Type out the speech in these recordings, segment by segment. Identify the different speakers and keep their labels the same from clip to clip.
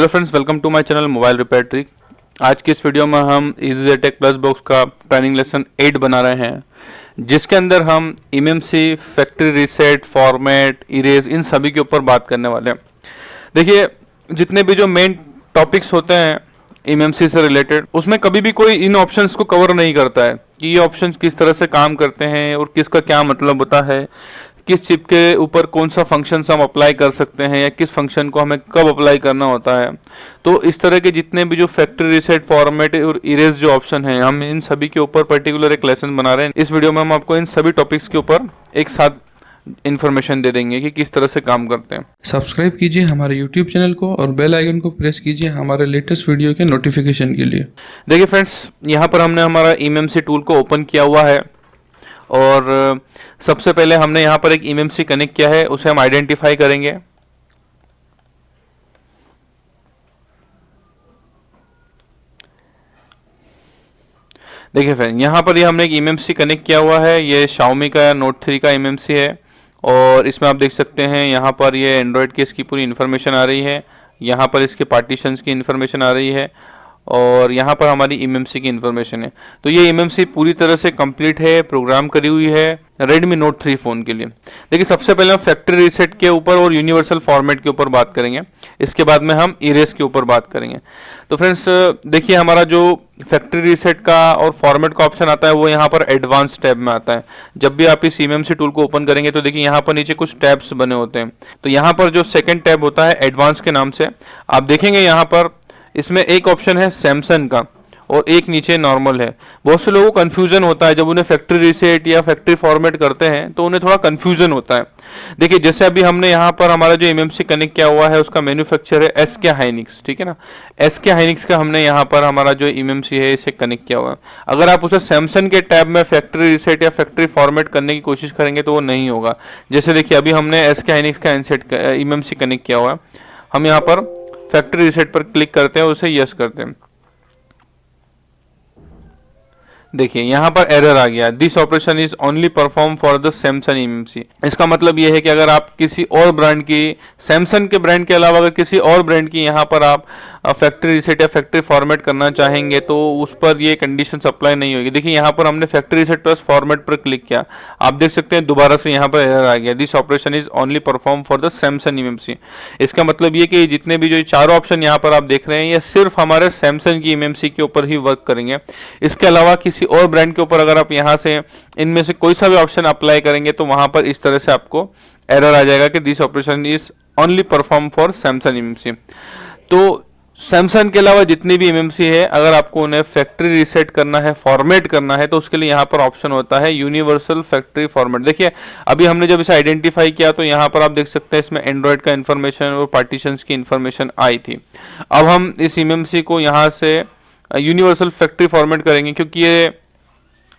Speaker 1: Hello friends, welcome to my channel mobile repair trick. आज की इस वीडियो में हम EasyJet प्लस बॉक्स का ट्रेनिंग लेसन 8 बना रहे हैं, जिसके अंदर हम eMMC, factory reset, format, erase इन सभी के ऊपर बात करने वाले हैं। देखिए, जितने भी जो मेन टॉपिक्स होते हैं एमएमसी से रिलेटेड, उसमें कभी भी कोई इन ऑप्शंस को कवर नहीं करता है कि ये ऑप्शंस किस तरह से काम करते हैं और किसका क्या मतलब होता है, किस चिप के ऊपर कौन सा फंक्शन हम अप्लाई कर सकते हैं या किस फंक्शन को हमें कब अप्लाई करना होता है। तो इस तरह के जितने भी जो फैक्ट्री रीसेट, फॉर्मेट और इरेज जो ऑप्शन है, हम इन सभी के ऊपर पर्टिकुलर एक लेसन बना रहे हैं। इस वीडियो में हम आपको इन सभी टॉपिक्स के ऊपर एक साथ इन्फॉर्मेशन दे देंगे कि किस तरह से काम करते हैं।
Speaker 2: सब्सक्राइब कीजिए हमारे यूट्यूब चैनल को और बेल आइकन को प्रेस कीजिए हमारे लेटेस्ट वीडियो के नोटिफिकेशन के लिए।
Speaker 1: देखिए फ्रेंड्स, यहाँ पर हमने हमारा एमएमसी टूल को ओपन किया हुआ है और सबसे पहले हमने यहाँ पर एक एमएमसी कनेक्ट किया है, उसे हम आइडेंटिफाई करेंगे। देखिए फ्रेंड, यहाँ पर ये हमने एक एमएमसी कनेक्ट किया हुआ है। ये Xiaomi का Note 3 का एमएमसी है और इसमें आप देख सकते हैं यहाँ पर ये एंड्रॉयड की इसकी पूरी इन्फॉर्मेशन आ रही है, यहाँ पर इसके पार्टीशंस की इन्फॉर्मेशन आ रही है और यहाँ पर हमारी एमएमसी की इन्फॉर्मेशन है। तो ये एमएमसी पूरी तरह से कंप्लीट है, प्रोग्राम करी हुई है Redmi Note 3 फ़ोन के लिए। देखिए, सबसे पहले हम फैक्ट्री रीसेट के ऊपर और यूनिवर्सल फॉर्मेट के ऊपर बात करेंगे, इसके बाद में हम इरेज के ऊपर बात करेंगे। तो फ्रेंड्स देखिए, हमारा जो फैक्ट्री रीसेट का और फॉर्मेट का ऑप्शन आता है वो यहाँ पर एडवांस टैब में आता है। जब भी आप इस एमएमसी टूल को ओपन करेंगे तो देखिए यहाँ पर नीचे कुछ टैब्स बने होते हैं। तो यहाँ पर जो सेकेंड टैब होता है एडवांस के नाम से, आप देखेंगे यहाँ पर इसमें एक ऑप्शन है सैमसंग का और एक नीचे नॉर्मल है। बहुत से लोगों को कन्फ्यूजन होता है जब उन्हें फैक्ट्री रीसेट या फैक्ट्री फॉर्मेट करते हैं, तो उन्हें थोड़ा कन्फ्यूजन होता है। देखिए, जैसे अभी हमने यहाँ पर हमारा जो एमएमसी कनेक्ट किया हुआ है उसका मैन्युफैक्चर है SK हाइनिक्स, ठीक है ना। SK हाइनिक्स का हमने यहाँ पर हमारा जो एमएमसी है इसे कनेक्ट किया हुआ है। अगर आप उसे सैमसंग के टैब में फैक्ट्री रीसेट या फैक्ट्री फॉर्मेट करने की कोशिश करेंगे तो वो नहीं होगा। जैसे देखिए, अभी हमने SK हाइनिक्स का एमएमसी कनेक्ट किया हुआ है, हम यहाँ पर फैक्ट्री रीसेट पर क्लिक करते हैं और उसे यस करते हैं। देखिए यहाँ पर एरर आ गया, this operation is only perform for the Samsung MMC. इसका मतलब ये है कि अगर आप किसी और ब्रांड की, सैमसंग के ब्रांड के अलावा अगर किसी और ब्रांड की यहाँ पर आप फैक्ट्री रीसेट या फैक्ट्री फॉर्मेट करना चाहेंगे तो उस पर ये कंडीशंस अप्लाई नहीं होगी। देखिए, यहाँ पर हमने फैक्ट्री रीसेट प्लस फॉर्मेट पर क्लिक किया, आप देख सकते हैं दोबारा से यहाँ पर एरर आ गया, this operation is only perform for the Samsung MMC. इसका मतलब ये कि जितने भी जो चारों ऑप्शन यहाँ पर आप देख रहे हैं ये सिर्फ हमारे सैमसंग की एमएमसी के ऊपर ही वर्क करेंगे। इसके अलावा किसी और ब्रांड के ऊपर अगर आप यहाँ से इनमें से कोई सा भी ऑप्शन अप्लाई करेंगे तो वहां पर इस तरह से आपको एरर आ जाएगा कि this operation is only perform for Samsung MMC. तो सैमसंग के अलावा जितनी भी एमएमसी है, अगर आपको उन्हें फैक्ट्री रीसेट करना है, फॉर्मेट करना है, तो उसके लिए यहाँ पर ऑप्शन होता है यूनिवर्सल फैक्ट्री फॉर्मेट। देखिए, अभी हमने जब इसे आइडेंटिफाई किया तो यहाँ पर आप देख सकते हैं इसमें एंड्रॉयड का इन्फॉर्मेशन और पार्टीशंस की इन्फॉर्मेशन आई थी। अब हम इस एमएमसी को यहाँ से यूनिवर्सल फैक्ट्री फॉर्मेट करेंगे, क्योंकि ये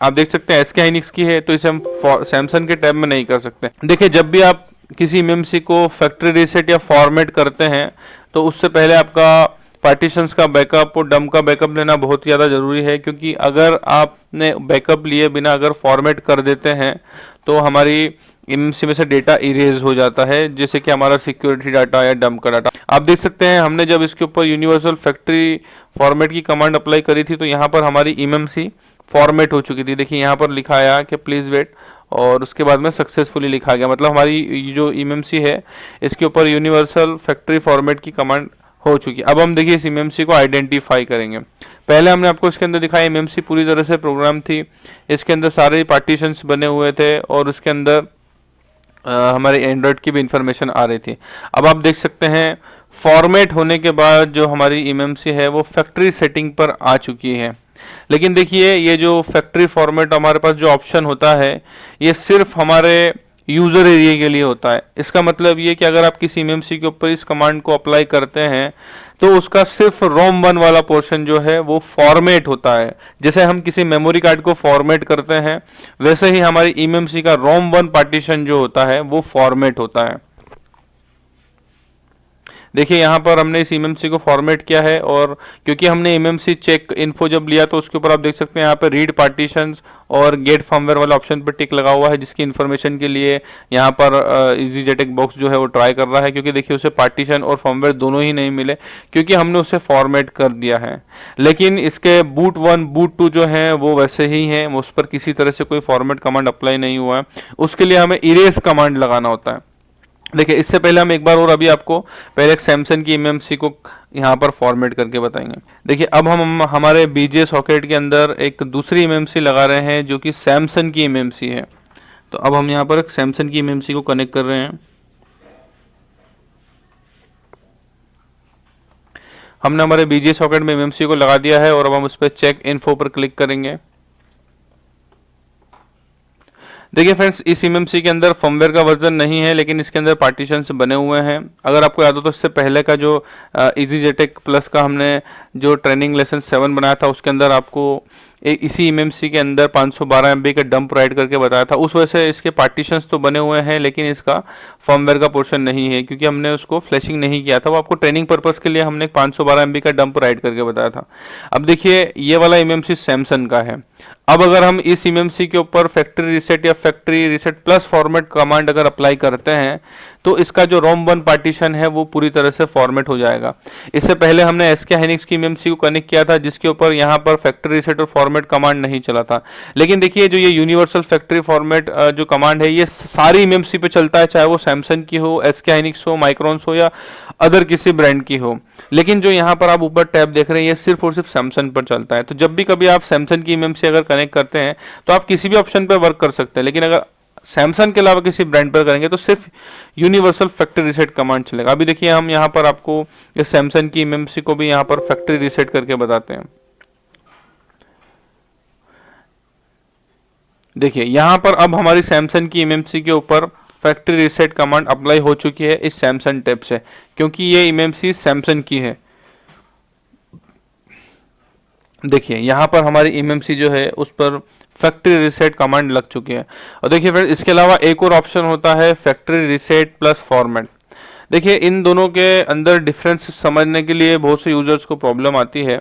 Speaker 1: आप देख सकते हैं SK हाइनिक्स की है, तो इसे हम सैमसंग के टैब में नहीं कर सकते। देखिए, जब भी आप किसी एमएमसी को फैक्ट्री रीसेट या फॉर्मेट करते हैं तो उससे पहले आपका पार्टीशंस का बैकअप और डंप का बैकअप लेना बहुत ज़्यादा ज़रूरी है, क्योंकि अगर आपने बैकअप लिए बिना अगर फॉर्मेट कर देते हैं तो हमारी एमएमसी में से डेटा इरेज हो जाता है, जैसे कि हमारा सिक्योरिटी डाटा या डंप का डाटा। आप देख सकते हैं हमने जब इसके ऊपर यूनिवर्सल फैक्ट्री फॉर्मेट की कमांड अप्लाई करी थी तो यहाँ पर हमारी एमएमसी फॉर्मेट हो चुकी थी। देखिए, यहाँ पर लिखा आया कि प्लीज़ वेट और उसके बाद में सक्सेसफुली लिखा गया, मतलब हमारी जो एमएमसी है इसके ऊपर यूनिवर्सल फैक्ट्री फॉर्मेट की कमांड हो चुकी है। अब हम देखिए इस एमएमसी को आइडेंटिफाई करेंगे। पहले हमने आपको इसके अंदर दिखाया एमएमसी पूरी तरह से प्रोग्राम थी, इसके अंदर सारे पार्टीशंस बने हुए थे और उसके अंदर हमारे एंड्रॉयड की भी इंफॉर्मेशन आ रही थी। अब आप देख सकते हैं फॉर्मेट होने के बाद जो हमारी एमएमसी है वो फैक्ट्री सेटिंग पर आ चुकी है। लेकिन देखिए, ये जो फैक्ट्री फॉर्मेट हमारे पास जो ऑप्शन होता है ये सिर्फ हमारे यूजर एरिया के लिए होता है। इसका मतलब ये कि अगर आप किसी एमएमसी के ऊपर इस कमांड को अप्लाई करते हैं तो उसका सिर्फ रोम 1 वाला पोर्शन जो है वो फॉर्मेट होता है। जैसे हम किसी मेमोरी कार्ड को फॉर्मेट करते हैं वैसे ही हमारी एमएमसी का रोम 1 पार्टीशन जो होता है वो फॉर्मेट होता है। देखिए यहाँ पर हमने इस एमएमसी को फॉर्मेट किया है, और क्योंकि हमने एमएमसी चेक इन्फो जब लिया तो उसके ऊपर आप देख सकते हैं यहाँ पे रीड पार्टीशंस और गेट फर्मवेयर वाला ऑप्शन पर टिक लगा हुआ है, जिसकी इन्फॉर्मेशन के लिए यहाँ पर EasyJetX बॉक्स जो है वो ट्राई कर रहा है, क्योंकि देखिए उसे पार्टीशन और फर्मवेयर दोनों ही नहीं मिले क्योंकि हमने उसे फॉर्मेट कर दिया है। लेकिन इसके बूट 1 बूट 2 जो है वो वैसे ही है, उस पर किसी तरह से कोई फॉर्मेट कमांड अप्लाई नहीं हुआ है। उसके लिए हमें इरेज कमांड लगाना होता है। देखिए इससे पहले हम एक बार और अभी आपको पहले एक सैमसंग की एमएमसी को यहाँ पर फॉर्मेट करके बताएंगे। देखिए अब हम हमारे बीजे सॉकेट के अंदर एक दूसरी एमएमसी लगा रहे हैं जो कि सैमसंग की एमएमसी है। तो अब हम यहाँ पर एक सैमसंग की एमएमसी को कनेक्ट कर रहे हैं। हमने हमारे बीजे सॉकेट में एमएमसी को लगा दिया है और अब हम उस पर चेक इन्फो पर क्लिक करेंगे। देखिए फ्रेंड्स, इस एमएमसी के अंदर फर्मवेयर का वर्जन नहीं है, लेकिन इसके अंदर पार्टीशंस बने हुए हैं। अगर आपको याद हो तो इससे पहले का जो EasyJetX प्लस का हमने जो ट्रेनिंग लेसन 7 बनाया था उसके अंदर आपको इसी एमएमसी के अंदर 512 MB का डंप राइट करके बताया था। उस वजह से इसके पार्टीशंस तो बने हुए हैं, लेकिन इसका फर्मवेयर का पोर्शन नहीं है क्योंकि हमने उसको फ्लैशिंग नहीं किया था। वो आपको ट्रेनिंग पर्पस के लिए हमने 512 MB का डंप राइट करके बताया था। अब देखिए ये वाला एमएमसी सैमसंग का है। अब अगर हम इस एमएमसी के ऊपर फैक्ट्री रीसेट या factory reset plus format command अगर अप्लाई करते हैं तो इसका जो रोम 1 पार्टीशन है वो पूरी तरह से फॉर्मेट हो जाएगा। इससे पहले हमने एसके हाइनिक्स की एमएमसी को कनेक्ट किया था जिसके ऊपर यहाँ पर फैक्ट्री रीसेट और फॉर्मेट कमांड नहीं चला था। लेकिन देखिए जो ये यूनिवर्सल फैक्ट्री फॉर्मेट जो कमांड है ये सारी एमएमसी पे चलता है, चाहे वो सैमसंग की हो, एसके हाइनिक्स हो, माइक्रोन्स हो या अदर किसी ब्रांड की हो। लेकिन जो यहाँ पर आप ऊपर टैब देख रहे हैं ये सिर्फ और सिर्फ सैमसंग पर चलता है। तो जब भी कभी आप सैमसंग की एमएमसी अगर कनेक्ट करते हैं तो आप किसी भी ऑप्शन पर वर्क कर सकते हैं, लेकिन अगर सैमसंग के अलावा किसी ब्रांड पर करेंगे तो सिर्फ यूनिवर्सल फैक्ट्री रीसेट कमांड चलेगा। अभी देखिए हम यहाँ पर आपको इस सैमसंग की एमएमसी को भी यहाँ पर फैक्ट्री रीसेट करके बताते हैं। देखिए यहाँ पर अब हमारी सैमसंग की एमएमसी के ऊपर फैक्ट्री रीसेट कमांड अप्लाई हो चुकी है इस सैमसंग टैब से, क्योंकि ये एमएमसी सैमसंग की है। देखिए यहाँ पर हमारी एमएमसी जो है उस पर फैक्ट्री रीसेट कमांड लग चुकी है। और देखिए फिर इसके अलावा एक और ऑप्शन होता है फैक्ट्री रीसेट प्लस फॉर्मेट। देखिए इन दोनों के अंदर डिफरेंस समझने के लिए बहुत से यूजर्स को प्रॉब्लम आती है।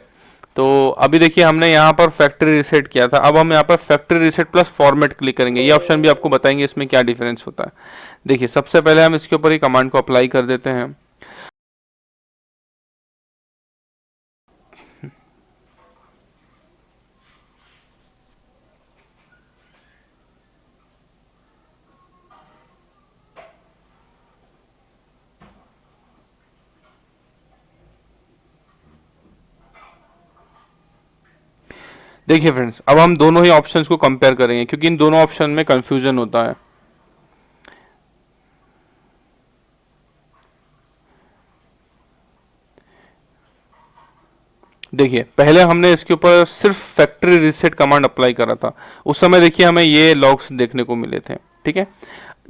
Speaker 1: तो अभी देखिए हमने यहाँ पर फैक्ट्री रीसेट किया था, अब हम यहाँ पर factory reset plus format click करेंगे। ये ऑप्शन भी आपको बताएंगे इसमें क्या डिफरेंस होता है। देखिए सबसे पहले हम इसके ऊपर ही कमांड को अप्लाई कर देते हैं। देखिए फ्रेंड्स, अब हम दोनों ही ऑप्शंस को कंपेयर करेंगे क्योंकि इन दोनों ऑप्शन में कंफ्यूजन होता है। देखिए पहले हमने इसके ऊपर सिर्फ फैक्ट्री रीसेट कमांड अप्लाई करा था, उस समय देखिए हमें ये लॉग्स देखने को मिले थे। ठीक है,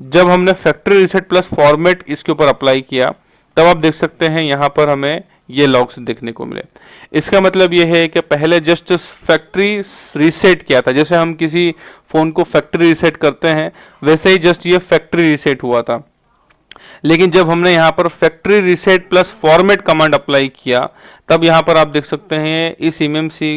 Speaker 1: जब हमने फैक्ट्री रीसेट प्लस फॉर्मेट इसके ऊपर अप्लाई किया तब आप देख सकते हैं यहाँ पर हमें ये लॉग्स देखने को मिले। इसका मतलब ये है कि पहले जस्ट फैक्ट्री रीसेट किया था, जैसे हम किसी फोन को फैक्ट्री रीसेट करते हैं वैसे ही जस्ट ये फैक्ट्री रीसेट हुआ था। लेकिन जब हमने यहाँ पर factory reset plus format command apply किया तब यहाँ पर आप देख सकते हैं इस एमएमसी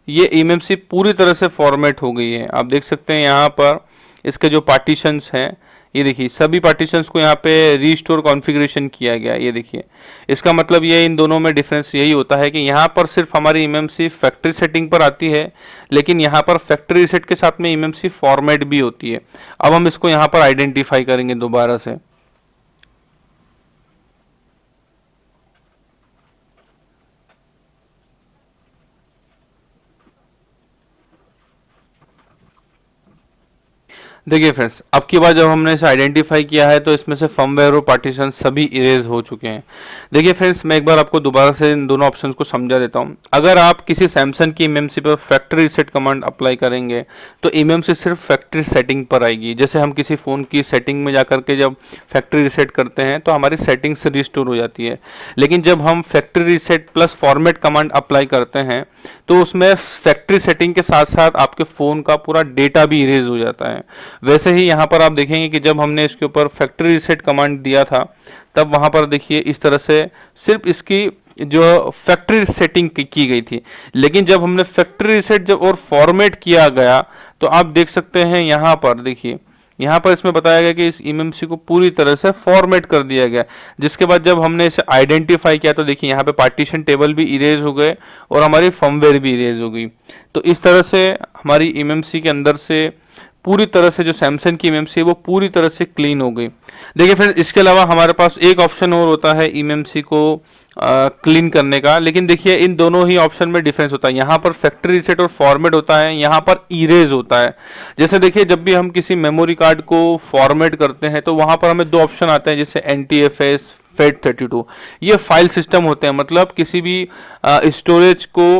Speaker 1: ये एमएमसी पूरी तरह से फॉर्मेट हो गई है। आप देख सकते हैं यहाँ पर इसके जो पार्टीशंस हैं, ये देखिए सभी पार्टीशंस को यहाँ पे रीस्टोर कॉन्फ़िगरेशन किया गया। ये देखिए इसका मतलब ये इन दोनों में डिफरेंस यही होता है कि यहाँ पर सिर्फ हमारी एमएमसी फैक्ट्री सेटिंग पर आती है, लेकिन यहाँ पर फैक्ट्री रीसेट के साथ में एमएमसी फॉर्मेट भी होती है। अब हम इसको यहाँ पर आइडेंटिफाई करेंगे दोबारा से। देखिए फ्रेंड्स, अब की बार जब हमने इसे आइडेंटिफाई किया है तो इसमें से फर्मवेयर और पार्टीशन सभी इरेज हो चुके हैं। देखिए फ्रेंड्स, मैं एक बार आपको दोबारा से इन दोनों ऑप्शंस को समझा देता हूं। अगर आप किसी सैमसंग की एमएमसी पर फैक्ट्री रीसेट कमांड अप्लाई करेंगे तो एमएमसी सिर्फ फैक्ट्री सेटिंग पर आएगी। जैसे हम किसी फ़ोन की सेटिंग में जाकर के जब फैक्ट्री रीसेट करते हैं तो हमारी सेटिंग से रिस्टोर हो जाती है। लेकिन जब हम factory reset plus format command apply करते हैं तो उसमें फैक्ट्री सेटिंग के साथ साथ आपके फ़ोन का पूरा डेटा भी इरेज हो जाता है। वैसे ही यहाँ पर आप देखेंगे कि जब हमने इसके ऊपर फैक्ट्री रीसेट कमांड दिया था, तब वहाँ पर देखिए इस तरह से सिर्फ इसकी जो फैक्ट्री सेटिंग की गई थी। लेकिन जब हमने फैक्ट्री रीसेट जब और फॉर्मेट किया गया, तो आप देख सकते हैं यहाँ पर देखिए, यहाँ पर इसमें बताया गया कि इस इमएमसी को पूरी तरह से फॉर्मेट कर दिया गया। जिसके बाद जब हमने इसे आइडेंटिफाई किया, तो देखिए यहाँ पे पार्टीशन टेबल भी इरेज हो गए और हमारी फर्मवेयर भी इरेज हो गई। तो इस तरह से हमारी इमएमसी के अंदर से पूरी तरह से जो सैमसंग की इमएमसी है वो पूरी तरह से क्लीन हो गई। देखिए फिर इसके अलावा हमारे पास एक ऑप्शन और होता है इमएमसी को क्लीन करने का, लेकिन देखिए इन दोनों ही ऑप्शन में डिफरेंस होता है। यहाँ पर फैक्ट्री रीसेट और फॉर्मेट होता है, यहाँ पर इरेज होता है। जैसे देखिए जब भी हम किसी मेमोरी कार्ड को फॉर्मेट करते हैं, तो वहाँ पर हमें दो ऑप्शन आते हैं, जैसे NTFS, FAT32। ये फाइल सिस्टम होते हैं, मतलब किसी भी स्टोरेज को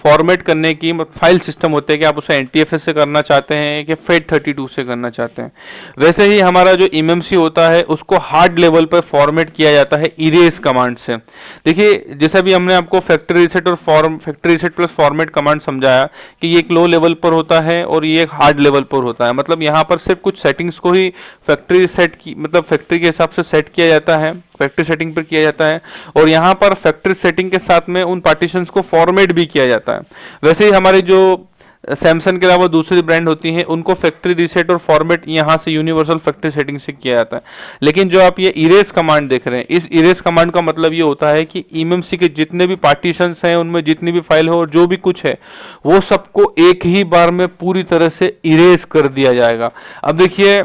Speaker 1: फॉर्मेट करने की फाइल सिस्टम होते हैं कि आप उसे NTFS से करना चाहते हैं कि FAT32 से करना चाहते हैं। वैसे ही हमारा जो इमएमसी होता है उसको हार्ड लेवल पर फॉर्मेट किया जाता है इरेज कमांड से। देखिए जैसा भी हमने आपको फैक्ट्री रीसेट और factory reset plus format command समझाया कि ये एक लो लेवल पर होता है और ये एक हार्ड लेवल पर होता है। मतलब यहाँ पर सिर्फ कुछ सेटिंग्स को ही फैक्ट्री सेट की, मतलब फैक्ट्री के हिसाब से सेट किया जाता है, फैक्ट्री सेटिंग पर किया जाता है, और यहाँ पर फैक्ट्री सेटिंग के साथ में उन पार्टीशंस को फॉर्मेट भी किया जाता है। वैसे ही हमारी जो सैमसंग के अलावा दूसरी ब्रांड होती हैं, उनको फैक्ट्री रीसेट और फॉर्मेट यहाँ से यूनिवर्सल फैक्ट्री सेटिंग से किया जाता है। लेकिन जो आप ये इरेज कमांड देख रहे हैं, इस इरेज कमांड का मतलब ये होता है कि इमएमसी के जितने भी पार्टीशंस हैं, उनमें जितनी भी फाइल हो और जो भी कुछ है, वो सबको एक ही बार में पूरी तरह से इरेज कर दिया जाएगा। अब देखिए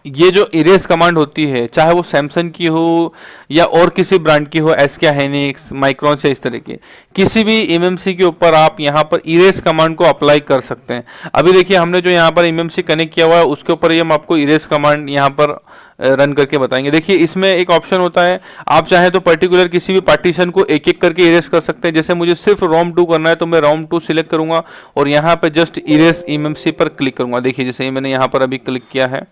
Speaker 1: ये जो इरेज कमांड होती है, चाहे वो सैमसंग की हो या और किसी ब्रांड की हो, एसके हाइनिक्स, माइक्रोन से, इस तरह की किसी भी इमएमसी के ऊपर आप यहाँ पर इरेज कमांड को अप्लाई कर सकते हैं। अभी देखिए हमने जो यहाँ पर इमएमसी कनेक्ट किया हुआ है उसके ऊपर ही हम आपको इरेज कमांड यहाँ पर रन करके बताएंगे। देखिए इसमें एक ऑप्शन होता है, आप चाहें तो पर्टिकुलर किसी भी पार्टीशन को एक एक करके इरेज कर सकते हैं। जैसे मुझे सिर्फ ROM2 करना है, तो मैं ROM2 सिलेक्ट करूंगा और यहाँ पे जस्ट इरेज इमएमसी पर क्लिक करूंगा। देखिए जैसे मैंने यहाँ पर अभी क्लिक किया है,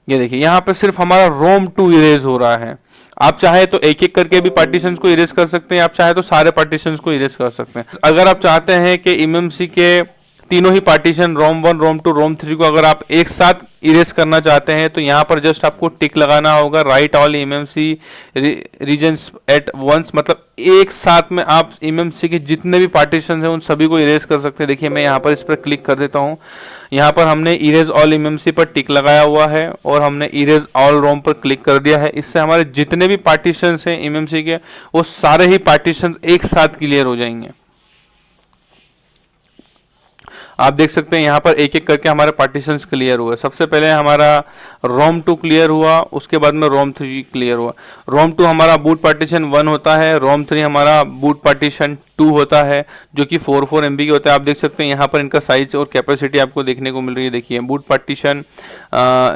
Speaker 1: ये देखिए यहाँ पे सिर्फ हमारा ROM2 इरेज हो रहा है। आप चाहे तो एक एक करके भी पार्टीशंस को इरेज कर सकते हैं, आप चाहे तो सारे पार्टीशंस को इरेज कर सकते हैं। अगर आप चाहते हैं कि इमएमसी के तीनों ही पार्टीशन ROM1, ROM2, ROM3 को अगर आप एक साथ इरेज करना चाहते हैं, तो यहाँ पर जस्ट आपको टिक लगाना होगा, write all eMMC regions at once, मतलब एक साथ में आप इमएमसी के जितने भी पार्टीशन हैं उन सभी को इरेज कर सकते हैं। देखिए मैं यहाँ पर इस पर क्लिक कर देता हूँ, यहाँ पर हमने इरेज ऑल इमएमसी पर टिक लगाया हुआ है और हमने इरेज ऑल रोम पर क्लिक कर दिया है। इससे हमारे जितने भी पार्टीशंस हैं इमएमसी के, वो सारे ही पार्टीशंस एक साथ क्लियर हो जाएंगे। आप देख सकते हैं यहाँ पर एक एक करके हमारे पार्टीशंस क्लियर हुए। सबसे पहले हमारा ROM2 क्लियर हुआ, उसके बाद में ROM3 क्लियर हुआ। ROM2 हमारा बूट पार्टीशन 1 होता है, ROM3 हमारा बूट पार्टीशन 2 होता है, जो कि 4 MB के होते हैं। आप देख सकते हैं यहाँ पर इनका साइज और कैपेसिटी आपको देखने को मिल रही है। देखिए बूट पार्टीशन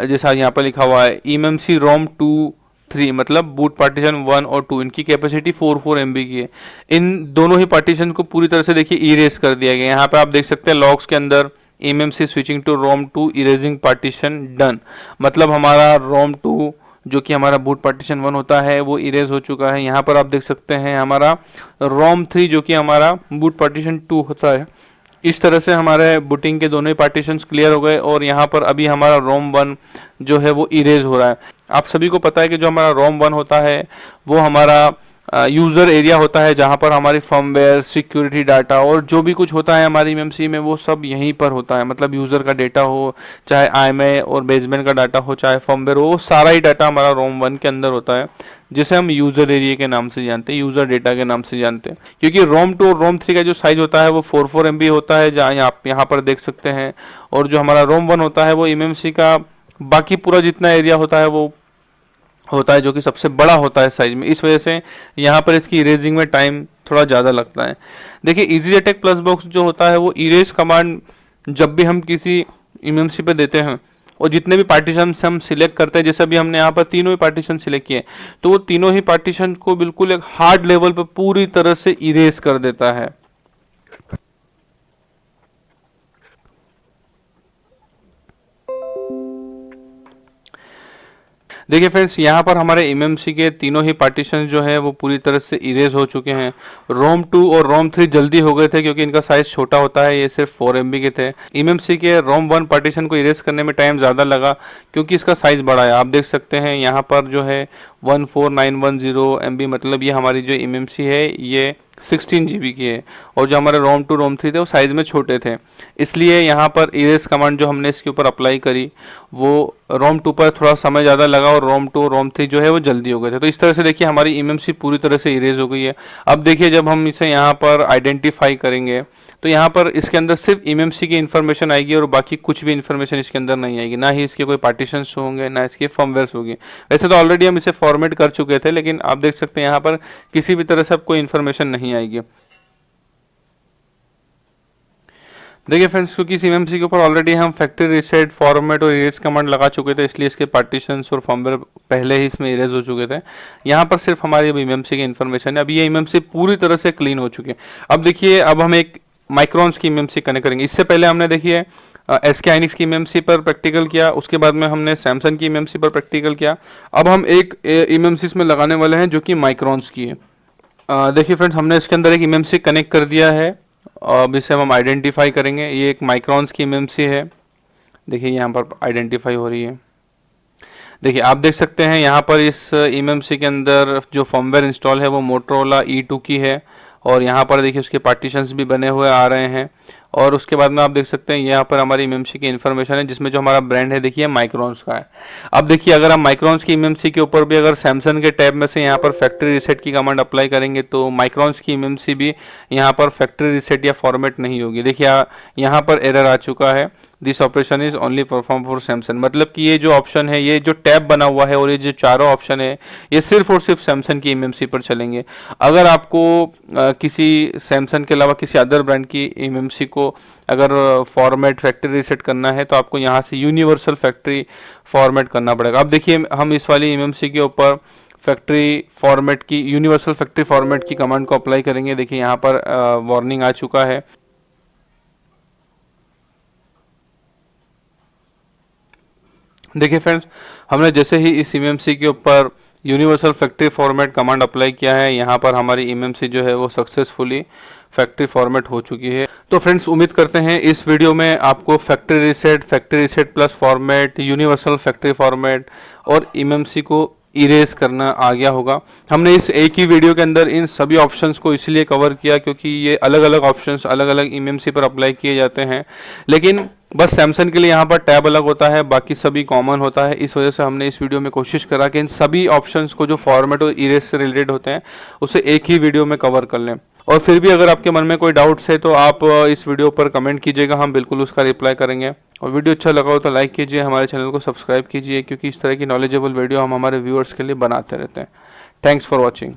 Speaker 1: जैसा यहाँ पर लिखा हुआ है इमएमसी ROM2 3, मतलब बूट पार्टीशन 1 और 2, इनकी कैपेसिटी 4 MB की है। इन दोनों ही पार्टीशन को पूरी तरह से देखिए इरेज कर दिया गया। यहाँ पे आप देख सकते हैं लॉग्स के अंदर eMMC switching to ROM2 erasing partition done, मतलब हमारा ROM2 जो कि हमारा बूट पार्टीशन 1 होता है वो इरेज हो चुका है। यहाँ पर आप देख सकते हैं हमारा ROM3 जो कि हमारा बूट पार्टीशन 2 होता है। इस तरह से हमारे बूटिंग के दोनों ही पार्टीशंस क्लियर हो गए और यहाँ पर अभी हमारा ROM1 जो है वो इरेज हो रहा है। आप सभी को पता है कि जो हमारा ROM1 होता है वो हमारा यूज़र एरिया होता है, जहाँ पर हमारी फर्मवेयर, सिक्योरिटी डाटा और जो भी कुछ होता है हमारी इमएमसी में वो सब यहीं पर होता है। मतलब यूज़र का डेटा हो, चाहे IMEI और बेसमेंट का डाटा हो, चाहे फर्मवेयर हो, वो सारा ही डाटा हमारा ROM1 के अंदर होता है, जिसे हम यूज़र एरिया के नाम से जानते हैं, यूज़र डेटा के नाम से जानते हैं। क्योंकि ROM2 और ROM3 का जो साइज होता है वो 4 MB होता है, जहाँ आप यहाँ पर देख सकते हैं, और जो हमारा ROM1 होता है वो इमएमसी का बाकी पूरा जितना एरिया होता है वो होता है, जो कि सबसे बड़ा होता है साइज में। इस वजह से यहाँ पर इसकी इरेजिंग में टाइम थोड़ा ज़्यादा लगता है। देखिए इजी डिटेक्ट प्लस बॉक्स जो होता है वो इरेज कमांड जब भी हम किसी इमएमसी पे देते हैं और जितने भी पार्टीशन हम सिलेक्ट करते हैं, जैसे अभी हमने यहाँ पर तीनों ही पार्टीशन सिलेक्ट किए, तो वो तीनों ही पार्टीशन को बिल्कुल एक हार्ड लेवल पर पूरी तरह से इरेज कर देता है। देखिए फ्रेंड्स, यहाँ पर हमारे एमएमसी के तीनों ही पार्टीशन जो है वो पूरी तरह से इरेज हो चुके हैं। रोम 2 और रोम 3 जल्दी हो गए थे क्योंकि इनका साइज छोटा होता है, ये सिर्फ 4 MB के थे। एमएमसी के रोम 1 पार्टीशन को इरेज करने में टाइम ज़्यादा लगा क्योंकि इसका साइज बड़ा है। आप देख सकते हैं यहाँ पर जो है 14910 MB, मतलब ये हमारी जो एमएमसी है ये 16 GB की है, और जो हमारे रोम 2 रोम 3 थे वो साइज में छोटे थे। इसलिए यहाँ पर इरेज कमांड जो हमने इसके ऊपर अप्लाई करी वो रोम 2 पर थोड़ा समय ज़्यादा लगा और रोम 2 रोम 3 जो है वो जल्दी हो गए थे। तो इस तरह से देखिए हमारी एमएमसी पूरी तरह से इरेज हो गई है। अब देखिए जब हम इसे यहाँ पर आइडेंटिफाई करेंगे तो यहाँ पर इसके अंदर सिर्फ एमएमसी की इन्फॉर्मेशन आएगी और बाकी कुछ भी इन्फॉर्मेशन इसके अंदर नहीं आएगी, ना ही इसके कोई पार्टीशंस होंगे, ना इसके फर्मवेयर्स होंगे। वैसे तो ऑलरेडी हम इसे फॉर्मेट कर चुके थे, लेकिन आप देख सकते हैं यहाँ पर किसी भी तरह से अब कोई इन्फॉर्मेशन नहीं आएगी। देखिए फ्रेंड्स, क्योंकि इस एमएमसी के ऊपर ऑलरेडी हम फैक्ट्री रीसेट, फॉर्मेट और इरेज कमांड लगा चुके थे, इसलिए इसके पार्टीशंस और फर्मवेयर पहले ही इसमें इरेज हो चुके थे। यहाँ पर सिर्फ हमारी एमएमसी की इन्फॉर्मेशन है। अब ये एमएमसी पूरी तरह से क्लीन हो चुकी है। अब देखिए, अब हम एक माइक्रॉन्स की एमएमसी कनेक्ट करेंगे। इससे पहले हमने देखिए एसके हाइनिक्स की एमएमसी पर प्रैक्टिकल किया, उसके बाद में हमने सैमसंग की एमएमसी पर प्रैक्टिकल किया। अब हम एक एमएमसी इसमें लगाने वाले हैं जो कि माइक्रॉन्स की है। देखिए फ्रेंड्स, हमने इसके अंदर एक एमएमसी कनेक्ट कर दिया है। अब इसे हम आइडेंटिफाई करेंगे। ये एक माइक्रॉन्स की एमएमसी है। देखिए यहाँ पर आइडेंटिफाई हो रही है। देखिए आप देख सकते हैं यहाँ पर इस एमएमसी के अंदर जो फर्मवेयर इंस्टॉल है वो मोटरोला E2 की है, और यहाँ पर देखिए उसके पार्टीशंस भी बने हुए आ रहे हैं। और उसके बाद में आप देख सकते हैं यहाँ पर हमारी एमएमसी की इन्फॉर्मेशन है, जिसमें जो हमारा ब्रांड है देखिए माइक्रॉन्स का है। अब देखिए अगर हम माइक्रॉन्स की एमएमसी के ऊपर भी अगर सैमसंग के टैब में से यहाँ पर फैक्ट्री रीसेट की कमांड अप्लाई करेंगे तो माइक्रॉन्स की एमएमसी भी यहाँ पर फैक्ट्री रीसेट या फॉर्मेट नहीं होगी। देखिए यहाँ पर एरर आ चुका है, this operation is only perform for Samsung. मतलब कि ये जो ऑप्शन है, ये जो टैब बना हुआ है और ये जो चारों ऑप्शन है, ये सिर्फ और सिर्फ सैमसंग की एमएमसी पर चलेंगे। अगर आपको किसी सैमसंग के अलावा किसी अदर ब्रांड की एमएमसी को अगर फॉर्मेट फैक्ट्री रीसेट करना है तो आपको यहाँ से यूनिवर्सल फैक्ट्री फॉर्मेट करना पड़ेगा। अब देखिए हम इस वाली एमएमसी के ऊपर फैक्ट्री फॉर्मेट की, यूनिवर्सल फैक्ट्री फॉर्मेट की कमांड को अप्लाई करेंगे। देखिए यहाँ पर वार्निंग आ चुका है। देखिए फ्रेंड्स, हमने जैसे ही इस एमएमसी के ऊपर universal factory format command apply किया है, यहाँ पर हमारी एमएमसी जो है वो सक्सेसफुली फैक्ट्री फॉर्मेट हो चुकी है। तो फ्रेंड्स, उम्मीद करते हैं इस वीडियो में आपको factory reset plus format, universal factory format और एमएमसी को इरेज करना आ गया होगा। हमने इस एक ही वीडियो के अंदर इन सभी ऑप्शंस को इसलिए कवर किया क्योंकि ये अलग अलग ऑप्शंस अलग अलग एमएमसी पर अप्लाई किए जाते हैं, लेकिन बस सैमसंग के लिए यहाँ पर टैब अलग होता है, बाकी सभी कॉमन होता है। इस वजह से हमने इस वीडियो में कोशिश करा कि इन सभी ऑप्शंस को जो फॉर्मेट और इरेज से रिलेटेड होते हैं उसे एक ही वीडियो में कवर कर लें। और फिर भी अगर आपके मन में कोई डाउट्स है तो आप इस वीडियो पर कमेंट कीजिएगा, हम बिल्कुल उसका रिप्लाई करेंगे। और वीडियो अच्छा लगा हो तो लाइक कीजिए, हमारे चैनल को सब्सक्राइब कीजिए, क्योंकि इस तरह की नॉलेजेबल वीडियो हम हमारे व्यूअर्स के लिए बनाते रहते हैं। Thanks for watching.